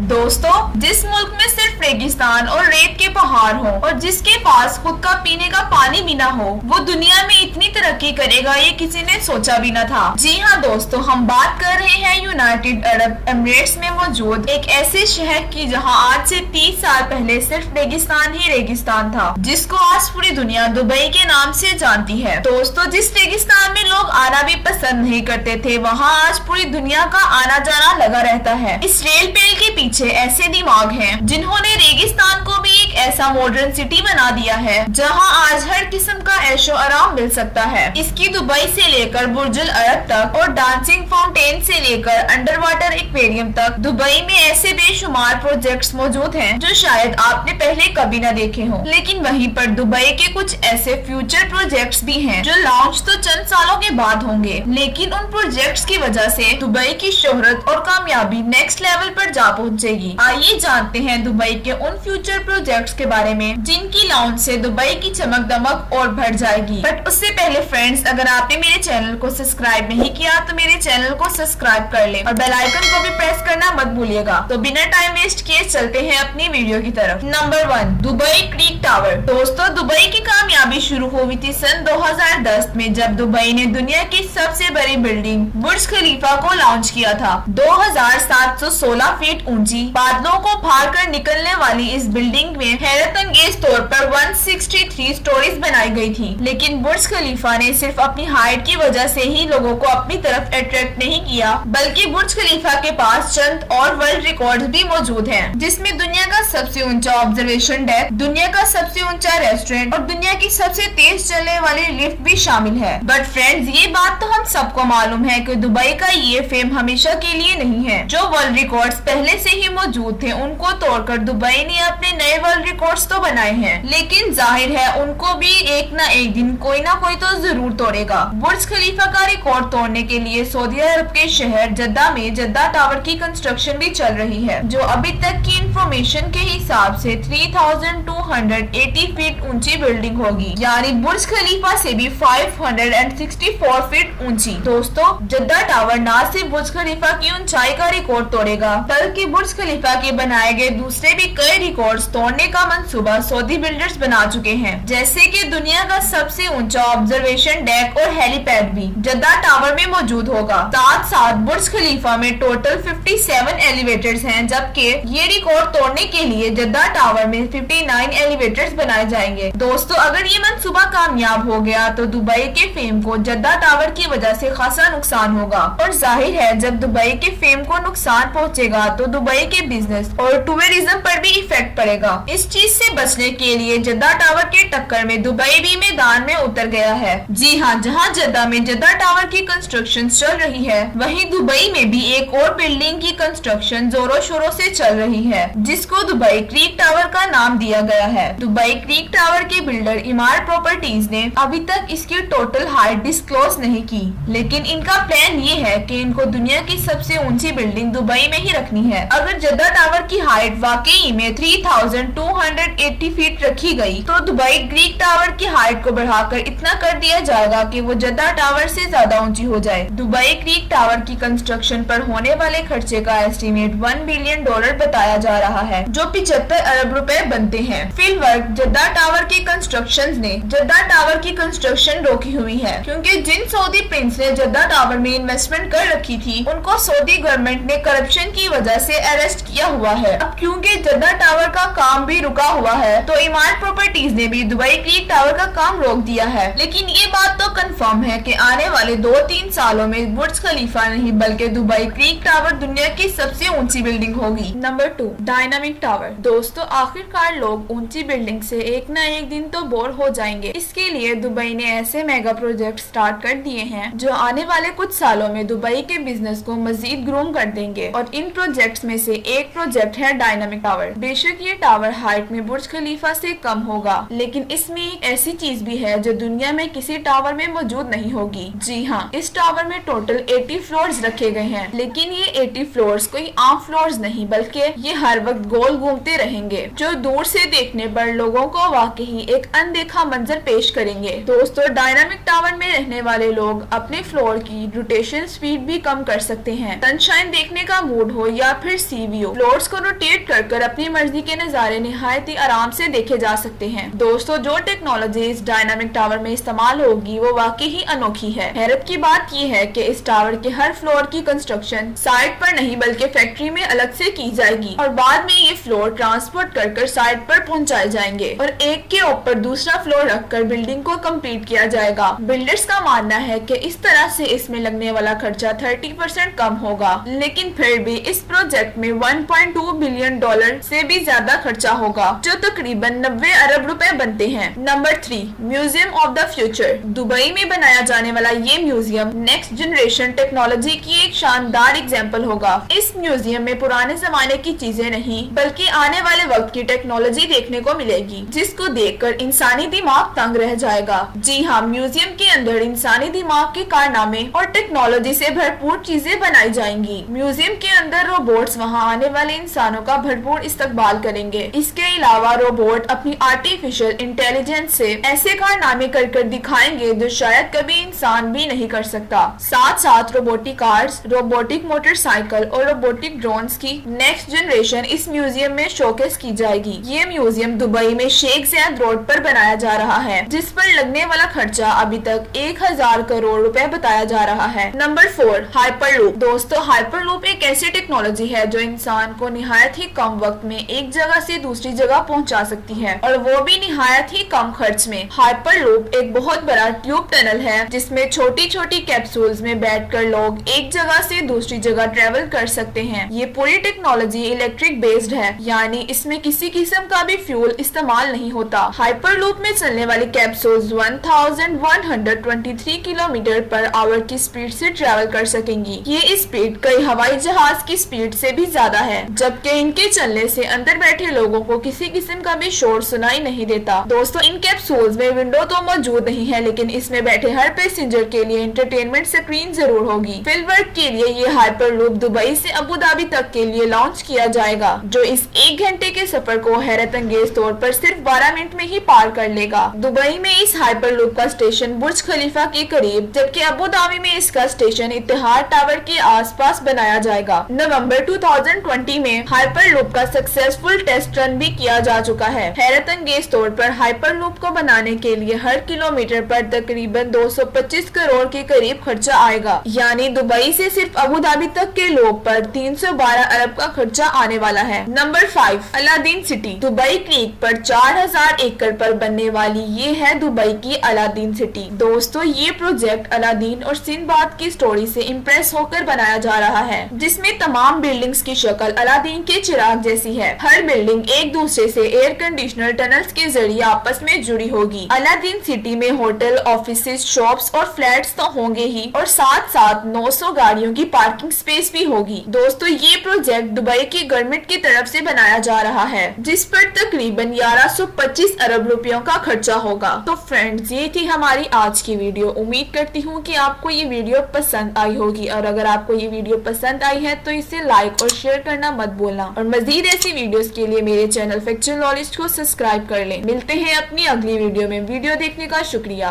दोस्तों, जिस मुल्क में सिर्फ रेगिस्तान और रेत के पहाड़ हो और जिसके पास खुद का पीने का पानी भी ना हो, वो दुनिया में इतनी तरक्की करेगा ये किसी ने सोचा भी न था। जी हाँ दोस्तों, हम बात कर रहे हैं यूनाइटेड अरब एमिरेट्स में मौजूद एक ऐसे शहर की जहाँ आज से 30 साल पहले सिर्फ रेगिस्तान ही रेगिस्तान था, जिसको आज पूरी दुनिया दुबई के नाम से जानती है। दोस्तों, जिस रेगिस्तान में लोग आना भी पसंद नहीं करते थे, वहाँ आज पूरी दुनिया का आना जाना लगा रहता है। इस रेल पेल के पीछे ऐसे दिमाग हैं जिन्होंने रेगिस्तान को भी एक ऐसा मॉडर्न सिटी बना दिया है जहां आज हर किस्म का ऐशो आराम मिल सकता है। इसकी दुबई से लेकर बुर्जुल अरब तक और डांसिंग फाउंटेन से लेकर अंडर वाटर एक्वेरियम तक दुबई में ऐसे बेशुमार प्रोजेक्ट्स मौजूद हैं जो शायद आपने पहले कभी न देखे हों। लेकिन वहीं पर दुबई के कुछ ऐसे फ्यूचर प्रोजेक्ट्स भी हैं जो लॉन्च तो चंद सालों के बाद होंगे, लेकिन उन प्रोजेक्ट्स की वजह से दुबई की शोहरत और कामयाबी नेक्स्ट लेवल पर जा पहुंचेगी। आइए जानते हैं दुबई के उन फ्यूचर प्रोजेक्ट्स के बारे में जिनकी लॉन्च से दुबई की चमक दमक और बढ़ जाएगी। बट उससे पहले फ्रेंड्स, अगर आपने मेरे चैनल को सब्सक्राइब नहीं किया तो मेरे चैनल को सब्सक्राइब कर लें और बेल आइकन को भी प्रेस करना मत भूलिएगा। तो बिना टाइम वेस्ट किए चलते हैं अपनी वीडियो की तरफ। Number 1, Dubai creek tower. दोस्तों, दुबई की कामयाबी शुरू हुई थी सन 2010 में जब दुबई ने दुनिया की सबसे बड़ी बिल्डिंग बुर्ज खलीफा को लॉन्च किया था। 2716 फीट ऊंची बादलों को फाड़ कर निकलने वाली इस बिल्डिंग में हैरत अंगेज तौर पर 163 स्टोरीज बनाई गई थी। लेकिन बुर्ज खलीफा ने सिर्फ अपनी हाइट की वजह से ही लोगों को अपनी तरफ अट्रैक्ट नहीं किया, बल्कि बुर्ज खलीफा के पास चंद और वर्ल्ड रिकॉर्ड्स भी मौजूद हैं, जिसमें दुनिया का सबसे ऊंचा ऑब्जर्वेशन डेक, दुनिया का सबसे ऊंचा रेस्टोरेंट और दुनिया की सबसे तेज चलने वाली लिफ्ट भी शामिल है। बट फ्रेंड्स, ये बात तो हम सबको मालूम है कि दुबई का ये फेम हमेशा के लिए नहीं है। जो वर्ल्ड रिकॉर्ड्स पहले से ही मौजूद थे उनको तोड़कर दुबई ने अपने नए वर्ल्ड रिकॉर्ड्स तो बनाए हैं, लेकिन जाहिर है उनको भी एक न एक दिन कोई ना कोई तो जरूर तोड़ेगा। बुर्ज खलीफा का रिकॉर्ड तोड़ने के लिए सऊदी अरब के शहर जद्दा में जद्दा टावर की कंस्ट्रक्शन भी चल रही है, जो अभी तक की इंफॉर्मेशन के हिसाब से 3280 फीट ऊंची बिल्डिंग होगी, यानी बुर्ज खलीफा से भी 564 फीट ऊंची। दोस्तों, जद्दा टावर न सिर्फ बुर्ज खलीफा की ऊंचाई का रिकॉर्ड तोड़ेगा, बल्कि बुर्ज खलीफा के बनाए गए दूसरे भी कई रिकॉर्ड्स तोड़ने का मंसूबा सऊदी बिल्डर्स बना चुके हैं, जैसे कि दुनिया का सबसे ऊंचा ऑब्जर्वेशन डेक और हेलीपैड भी जद्दा टावर में मौजूद होगा। साथ साथ बुर्ज खलीफा में टोटल 57 एलिवेटर्स हैं, जबकि ये रिकॉर्ड तोड़ने के लिए जद्दा टावर में 59 एलिवेटर्स बनाए जाएंगे। दोस्तों, अगर ये मंसूबा कामयाब हो गया तो दुबई के फेम को जद्दा टावर की वजह से खासा नुकसान होगा, और जाहिर है जब दुबई के फेम को नुकसान पहुंचेगा तो दुबई के बिजनेस और टूरिज्म पर भी इफेक्ट पड़ेगा। इस चीज से बचने के लिए जद्दा टावर के टक्कर में दुबई भी मैदान में उतर गया है। जी हाँ, जहाँ जद्दा में जद्दा टावर की कंस्ट्रक्शन चल रही है, वहीं दुबई में भी एक और बिल्डिंग की कंस्ट्रक्शन जोरों शोरों से चल रही है, जिसको दुबई क्रीक टावर का नाम दिया गया है। दुबई क्रीक टावर के बिल्डर इमारत प्रॉपर्टीज ने अभी तक इसकी टोटल हाइट डिस्क्लोज नहीं की, लेकिन इनका प्लान ये है कि इनको दुनिया की सबसे ऊंची बिल्डिंग दुबई में ही रखनी है। अगर जद्दा टावर की हाइट वाकई में 3280 फीट रखी गई, तो दुबई क्रीक टावर की हाइट को बढ़ाकर इतना कर दिया जाएगा कि वो जद्दा टावर से ज्यादा ऊंची हो जाए। दुबई क्रीक टावर की कंस्ट्रक्शन पर होने वाले खर्चे का एस्टीमेट $1 बिलियन बताया जा रहा है, जो 75 अरब रुपए बनते हैं। फिलहाल जद्दा टावर की कंस्ट्रक्शन ने जद्दा टावर की कंस्ट्रक्शन रोकी हुई है, क्योंकि जिन सऊदी प्रिंस ने जद्दा टावर में इन्वेस्टमेंट कर रखी थी उनको सऊदी गवर्नमेंट ने करप्शन की वजह से अरेस्ट किया हुआ है। अब क्योंकि जद्दा टावर का काम भी रुका हुआ है, तो इमारत प्रॉपर्टीज ने भी दुबई क्रीक टावर का काम रोक दिया है। लेकिन ये बात तो कंफर्म है कि आने वाले 2-3 सालों में बुर्ज खलीफा नहीं बल्कि दुबई क्रीक टावर दुनिया की सबसे ऊंची बिल्डिंग होगी। Number 2, dynamic tower. दोस्तों, आखिरकार लोग ऊंची बिल्डिंग से एक न एक दिन तो बोर हो जाएंगे। इसके लिए दुबई ने ऐसे मेगा प्रोजेक्ट स्टार्ट कर दिए हैं जो आने वाले कुछ सालों में दुबई के बिजनेस को मजीद ग्रूम कर देंगे, और इन प्रोजेक्ट्स में से एक प्रोजेक्ट है डायनामिक टावर। बेशक ये टावर हाइट में बुर्ज खलीफा से कम होगा, लेकिन इसमें एक ऐसी चीज भी है जो दुनिया में किसी टावर में मौजूद नहीं होगी। जी हाँ, इस टावर में टोटल 80 फ्लोर्स रखे गए हैं, लेकिन ये 80 फ्लोर्स कोई आम फ्लोर्स नहीं, बल्कि ये हर वक्त गोल घूमते रहेंगे, जो दूर से देखने पर पर लोगों को वाकई एक अनदेखा मंजर पेश करेंगे। दोस्तों, डायनामिक टावर में रहने वाले लोग अपने फ्लोर की रोटेशन स्पीड भी कम कर सकते हैं। सनशाइन देखने का मूड हो या फिर सी व्यू, फ्लोर्स को रोटेट कर अपनी मर्जी के नजारे निहायत ही आराम से देखे जा सकते हैं। दोस्तों, जो टेक्नोलॉजी इस डायनामिक टावर में इस्तेमाल होगी वो वाकई ही अनोखी है। हैरत की बात यह है कि इस टावर के हर फ्लोर की कंस्ट्रक्शन साइट पर नहीं बल्कि फैक्ट्री में अलग से की जाएगी और बाद में ये फ्लोर ट्रांसपोर्ट कर साइट पर पहुंचाए जाएंगे और एक के ऊपर दूसरा फ्लोर रखकर बिल्डिंग को कंप्लीट किया जाएगा। बिल्डर्स का मानना है कि इस तरह से इसमें लगने वाला खर्चा 30% कम होगा, लेकिन फिर भी इस प्रोजेक्ट में 1.2 बिलियन डॉलर से भी ज्यादा खर्चा होगा, जो तकरीबन 90 अरब रुपए बनते हैं। Number 3, museum of the future. Dubai में बनाया जाने वाला ये म्यूजियम नेक्स्ट जनरेशन टेक्नोलॉजी की एक शानदार एग्जाम्पल होगा। इस म्यूजियम में पुराने जमाने की चीजें नहीं बल्कि आने वाले वक्त की टेक्नोलॉजी देखने को मिलेगी, जिसको देखकर इंसानी दिमाग तंग रह जाएगा। जी हाँ, म्यूजियम के अंदर इंसानी दिमाग के कारनामे और टेक्नोलॉजी से भरपूर चीजें बनाई जाएंगी। म्यूजियम के अंदर रोबोट्स वहाँ आने वाले इंसानों का भरपूर इस्तकबाल करेंगे। इसके अलावा रोबोट अपनी आर्टिफिशियल इंटेलिजेंस से ऐसे कारनामे कर दिखाएंगे जो शायद कभी इंसान भी नहीं कर सकता। साथ साथ रोबोटिक कार्स, रोबोटिक मोटरसाइकिल और रोबोटिक ड्रोन्स की नेक्स्ट जनरेशन इस म्यूजियम में शोकेस की जाएगी। ये म्यूजियम दुबई में शेख ज़ायद रोड पर बनाया जा रहा है, जिस पर लगने वाला खर्चा अभी तक 1000 करोड़ रुपए बताया जा रहा है। Number 4, hyperloop. दोस्तों, हाइपरलूप एक ऐसी टेक्नोलॉजी है जो इंसान को निहायत ही कम वक्त में एक जगह से दूसरी जगह पहुंचा सकती है और वो भी निहायत ही कम खर्च में। हाइपरलूप एक बहुत बड़ा ट्यूब टनल है जिसमें छोटी छोटी कैप्सूल्स में बैठकर लोग एक जगह से दूसरी जगह ट्रेवल कर सकते हैं। ये पूरी टेक्नोलॉजी इलेक्ट्रिक बेस्ड है, यानी इसमें किसी किस्म का भी फ्यूल इस्तेमाल नहीं होता। हाइपरलूप में चलने वाली कैप्सूल्स 1123 किलोमीटर पर आवर की स्पीड से ट्रेवल कर सकेंगी। ये स्पीड कई हवाई जहाज की स्पीड से भी ज्यादा है, जबकि इनके चलने से अंदर बैठे लोगों को किसी किस्म का भी शोर सुनाई नहीं देता। दोस्तों, इन कैप्सूल्स में विंडो तो मौजूद नहीं है, लेकिन इसमें बैठे हर पैसेंजर के लिए एंटरटेनमेंट स्क्रीन जरूर होगी। फील्ड वर्क के लिए ये हाइपरलूप दुबई से अबू धाबी तक के लिए लॉन्च किया जाएगा, जो इस 1 घंटे के सफर को हैरत अंगेज तौर पर सिर्फ 12 मिनट में ही पार कर लेगा। दुबई में इस हाइपरलूप का स्टेशन बुर्ज खलीफा के करीब, जबकि अबू धाबी में इसका स्टेशन इत्तेहाद टावर के आसपास बनाया जाएगा। नवंबर 2020 में हाइपरलूप का सक्सेसफुल टेस्ट रन भी किया जा चुका है। हैरत अंगेज तौर पर हाइपरलूप को बनाने के लिए हर किलोमीटर पर तकरीबन 225 करोड़ के करीब खर्चा आएगा, यानी दुबई से सिर्फ अबू धाबी तक के लोग पर 312 अरब का खर्चा आने वाला है। Number 5, Aladdin city. Dubai creek पर 4000 एकड़ पर बनने वाली ये है दुबई की अलादीन सिटी। दोस्तों, ये प्रोजेक्ट अलादीन और सिंदबाद की स्टोरी से इम्प्रेस होकर बनाया जा रहा है, जिसमें तमाम बिल्डिंग्स की शक्ल अलादीन के चिराग जैसी है। हर बिल्डिंग एक दूसरे से एयर कंडीशनर टनल्स के जरिए आपस में जुड़ी होगी। अलादीन सिटी में होटल, ऑफिसेज, शॉप्स और फ्लैट्स तो होंगे ही और साथ साथ 900 गाड़ियों की पार्किंग स्पेस भी होगी। दोस्तों, ये प्रोजेक्ट दुबई की गवर्नमेंट की तरफ से बनाया जा रहा है, जिस पर तकरीबन 1125 अरब रुपयों का खर्चा होगा। तो फ्रेंड्स, ये थी हमारी आज की वीडियो। उम्मीद करती हूँ कि आपको ये वीडियो पसंद आई होगी, और अगर आपको ये वीडियो पसंद आई है तो इसे लाइक और शेयर करना मत भूलना, और मजीद ऐसी वीडियोस के लिए मेरे चैनल फैक्चुअल नॉलेज को सब्सक्राइब कर लें। मिलते हैं अपनी अगली वीडियो में। वीडियो देखने का शुक्रिया।